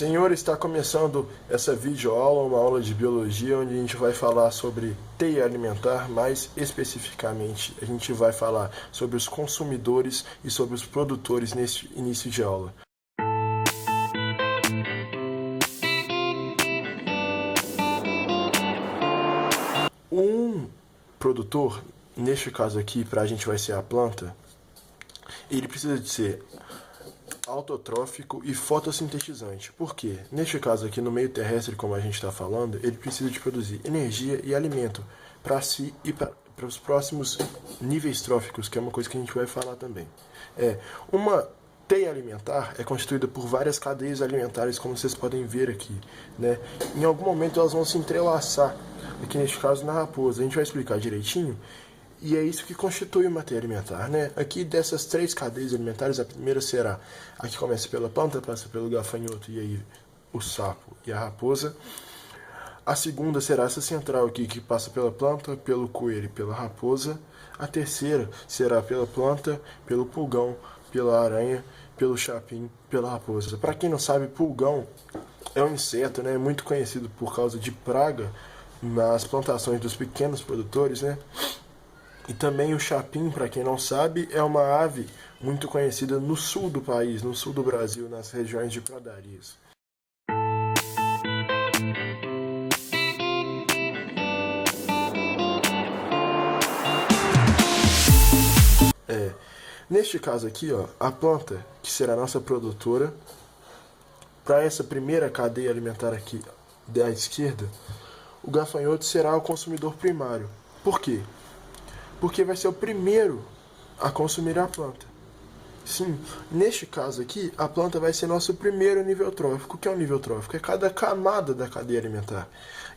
Senhor, está começando essa videoaula, uma aula de biologia, onde a gente vai falar sobre teia alimentar, mais especificamente a gente vai falar sobre os consumidores e sobre os produtores nesse início de aula. Um produtor, neste caso aqui, para a gente vai ser a planta, ele precisa de ser autotrófico e fotossintetizante. Por quê? Neste caso aqui, no meio terrestre, como a gente está falando, ele precisa de produzir energia e alimento para si e para os próximos níveis tróficos, que é uma coisa que a gente vai falar também. Uma teia alimentar é constituída por várias cadeias alimentares, como vocês podem ver aqui, né? Em algum momento elas vão se entrelaçar, aqui neste caso na raposa. A gente vai explicar direitinho. E é isso que constitui uma teia alimentar, né? Aqui dessas três cadeias alimentares, a primeira será a que começa pela planta, passa pelo gafanhoto e aí o sapo e a raposa. A segunda será essa central aqui, que passa pela planta, pelo coelho e pela raposa. A terceira será pela planta, pelo pulgão, pela aranha, pelo chapim, pela raposa. Para quem não sabe, pulgão é um inseto, né? Muito conhecido por causa de praga nas plantações dos pequenos produtores, né? E também o chapim, para quem não sabe, é uma ave muito conhecida no sul do país, no sul do Brasil, nas regiões de pradarias. Neste caso aqui, ó, a planta, que será a nossa produtora, para essa primeira cadeia alimentar aqui da esquerda, o gafanhoto será o consumidor primário. Por quê? Porque vai ser o primeiro a consumir a planta. Sim, neste caso aqui, a planta vai ser nosso primeiro nível trófico. O que é o nível trófico? É cada camada da cadeia alimentar.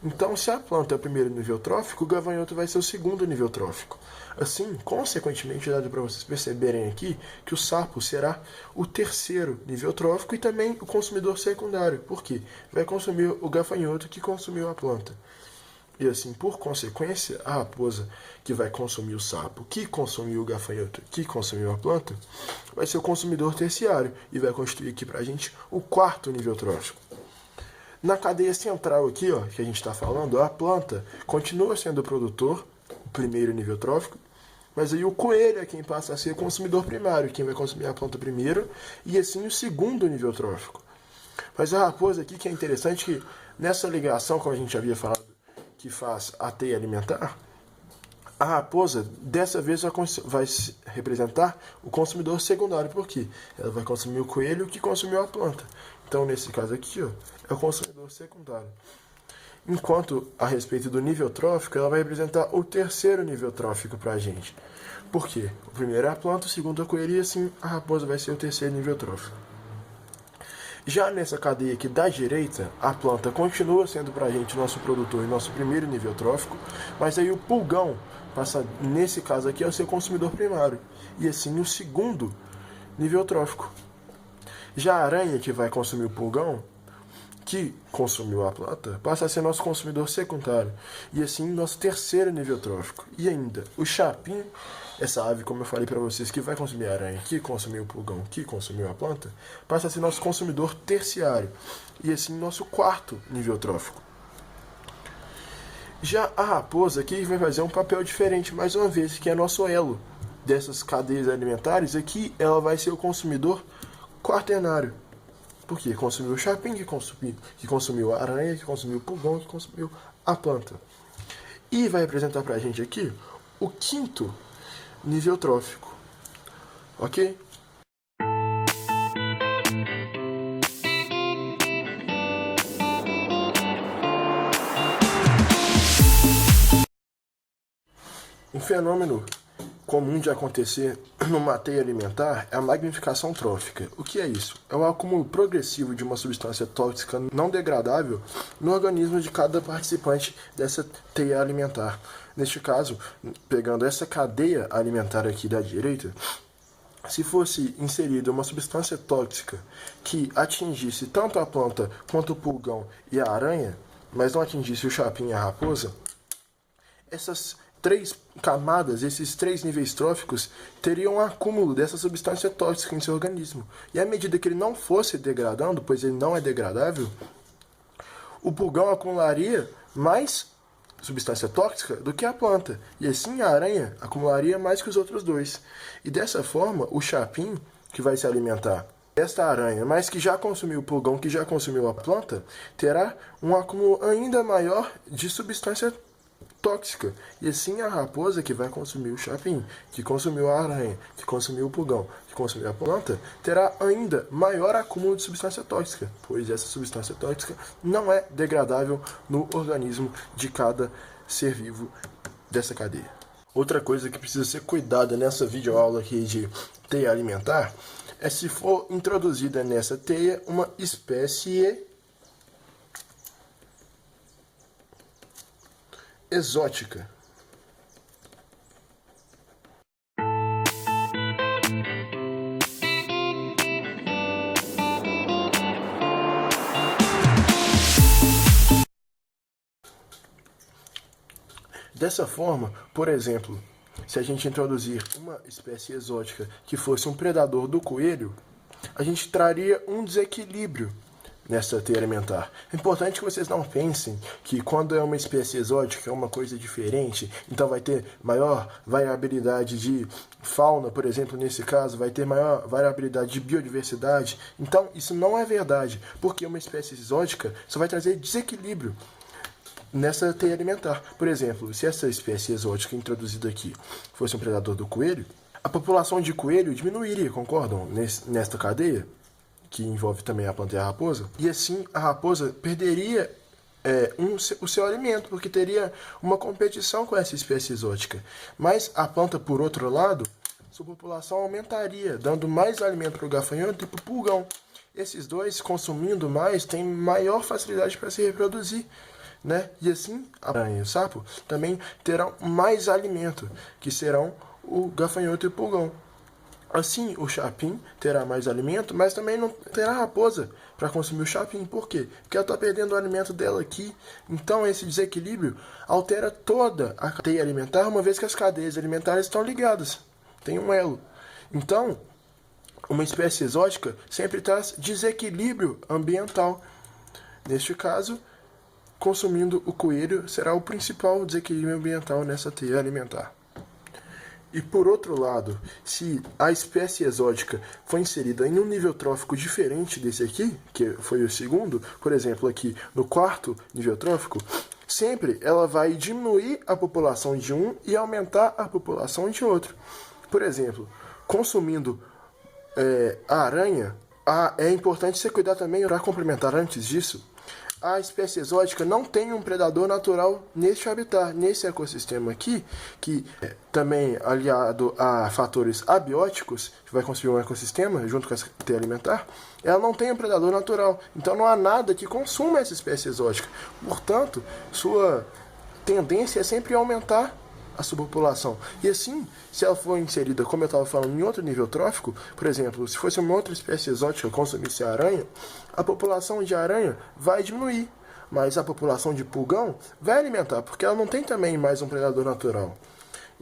Então, se a planta é o primeiro nível trófico, o gafanhoto vai ser o segundo nível trófico. Assim, consequentemente, dá para vocês perceberem aqui que o sapo será o terceiro nível trófico e também o consumidor secundário. Por quê? Vai consumir o gafanhoto que consumiu a planta. E assim, por consequência, a raposa que vai consumir o sapo, que consumiu o gafanhoto, que consumiu a planta, vai ser o consumidor terciário e vai constituir aqui pra gente o quarto nível trófico. Na cadeia central aqui, ó, que a gente está falando, a planta continua sendo o produtor, o primeiro nível trófico, mas aí o coelho é quem passa a ser o consumidor primário, quem vai consumir a planta primeiro, e assim o segundo nível trófico. Mas a raposa aqui, que é interessante, que nessa ligação, como a gente havia falado, que faz a teia alimentar, a raposa dessa vez vai representar o consumidor secundário. Por quê? Ela vai consumir o coelho que consumiu a planta. Então, nesse caso aqui, ó, é o consumidor secundário. Enquanto, a respeito do nível trófico, ela vai representar o terceiro nível trófico para a gente. Por quê? O primeiro é a planta, o segundo é o coelho, e assim a raposa vai ser o terceiro nível trófico. Já nessa cadeia aqui da direita, a planta continua sendo para a gente nosso produtor e nosso primeiro nível trófico, mas aí o pulgão passa, nesse caso aqui, a ser o consumidor primário, e assim o segundo nível trófico. Já a aranha, que vai consumir o pulgão, que consumiu a planta, passa a ser nosso consumidor secundário, e assim nosso terceiro nível trófico. E ainda, o chapim, essa ave, como eu falei para vocês, que vai consumir a aranha, que consumiu o pulgão, que consumiu a planta, passa a ser nosso consumidor terciário, e assim nosso quarto nível trófico. Já a raposa aqui vai fazer um papel diferente, mais uma vez, que é nosso elo dessas cadeias alimentares. Aqui ela vai ser o consumidor quaternário. Porque consumiu o chapim, que consumiu a aranha, que consumiu o pulgão, que consumiu a planta. E vai representar pra gente aqui o quinto nível trófico. Ok? Um fenômeno comum de acontecer numa teia alimentar é a magnificação trófica. O que é isso? É o acúmulo progressivo de uma substância tóxica não degradável no organismo de cada participante dessa teia alimentar. Neste caso, pegando essa cadeia alimentar aqui da direita, se fosse inserida uma substância tóxica que atingisse tanto a planta quanto o pulgão e a aranha, mas não atingisse o chapim e a raposa, três camadas, esses três níveis tróficos, teriam um acúmulo dessa substância tóxica em seu organismo. E à medida que ele não fosse degradando, pois ele não é degradável, o pulgão acumularia mais substância tóxica do que a planta. E assim a aranha acumularia mais que os outros dois. E dessa forma, o chapim, que vai se alimentar desta aranha, mas que já consumiu o pulgão, que já consumiu a planta, terá um acúmulo ainda maior de substância tóxica. E assim a raposa, que vai consumir o chapim, que consumiu a aranha, que consumiu o pulgão, que consumiu a planta, terá ainda maior acúmulo de substância tóxica, pois essa substância tóxica não é degradável no organismo de cada ser vivo dessa cadeia. Outra coisa que precisa ser cuidada nessa videoaula aqui de teia alimentar é se for introduzida nessa teia uma espécie exótica. Dessa forma, por exemplo, se a gente introduzir uma espécie exótica que fosse um predador do coelho, a gente traria um desequilíbrio nessa teia alimentar. É importante que vocês não pensem que quando é uma espécie exótica é uma coisa diferente, então vai ter maior variabilidade de fauna, por exemplo, nesse caso, vai ter maior variabilidade de biodiversidade. Então, isso não é verdade, porque uma espécie exótica só vai trazer desequilíbrio nessa teia alimentar. Por exemplo, se essa espécie exótica introduzida aqui fosse um predador do coelho, a população de coelho diminuiria, concordam? Nesta cadeia, que envolve também a planta e a raposa. E assim a raposa perderia o seu alimento, porque teria uma competição com essa espécie exótica. Mas a planta, por outro lado, sua população aumentaria, dando mais alimento para o gafanhoto e para o pulgão. Esses dois, consumindo mais, têm maior facilidade para se reproduzir, né? E assim, a aranha e o sapo também terão mais alimento, que serão o gafanhoto e o pulgão. Assim, o chapim terá mais alimento, mas também não terá raposa para consumir o chapim. Por quê? Porque ela está perdendo o alimento dela aqui. Então, esse desequilíbrio altera toda a cadeia alimentar, uma vez que as cadeias alimentares estão ligadas. Tem um elo. Então, uma espécie exótica sempre traz desequilíbrio ambiental. Neste caso, consumindo o coelho será o principal desequilíbrio ambiental nessa teia alimentar. E por outro lado, se a espécie exótica foi inserida em um nível trófico diferente desse aqui, que foi o segundo, por exemplo, aqui no quarto nível trófico, sempre ela vai diminuir a população de um e aumentar a população de outro. Por exemplo, consumindo a aranha, é importante você cuidar também, para complementar antes disso, a espécie exótica não tem um predador natural neste habitat, nesse ecossistema aqui, que também aliado a fatores abióticos, que vai construir um ecossistema junto com a cadeia alimentar, ela não tem um predador natural. Então não há nada que consuma essa espécie exótica. Portanto, sua tendência é sempre aumentar a sua população. E assim, se ela for inserida, como eu estava falando, em outro nível trófico, por exemplo, se fosse uma outra espécie exótica que consumisse a aranha, a população de aranha vai diminuir, mas a população de pulgão vai alimentar, porque ela não tem também mais um predador natural.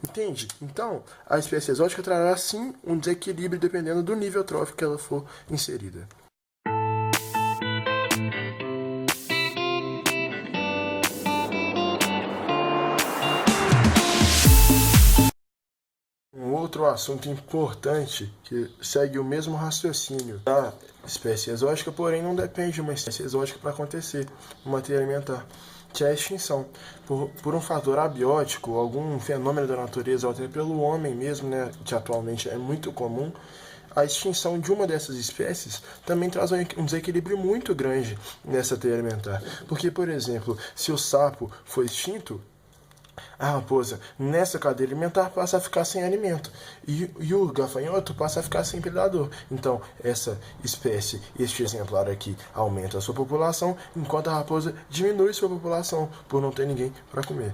Entende? Então, a espécie exótica trará sim um desequilíbrio dependendo do nível trófico que ela for inserida. Um outro assunto importante que segue o mesmo raciocínio da espécie exótica, porém não depende de uma espécie exótica para acontecer uma teia alimentar, que é a extinção. Por um fator abiótico, algum fenômeno da natureza, ou até pelo homem mesmo, né, que atualmente é muito comum, a extinção de uma dessas espécies também traz um desequilíbrio muito grande nessa teia alimentar. Porque, por exemplo, se o sapo for extinto, a raposa, nessa cadeia alimentar, passa a ficar sem alimento. E o gafanhoto passa a ficar sem predador. Então, essa espécie, este exemplar aqui, aumenta a sua população, enquanto a raposa diminui sua população, por não ter ninguém para comer.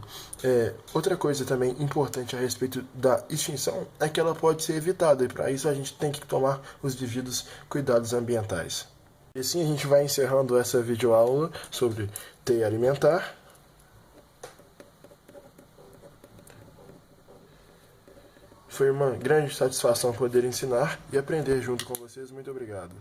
Outra coisa também importante a respeito da extinção é que ela pode ser evitada, e para isso a gente tem que tomar os devidos cuidados ambientais. E assim a gente vai encerrando essa videoaula sobre teia alimentar. Foi uma grande satisfação poder ensinar e aprender junto com vocês. Muito obrigado.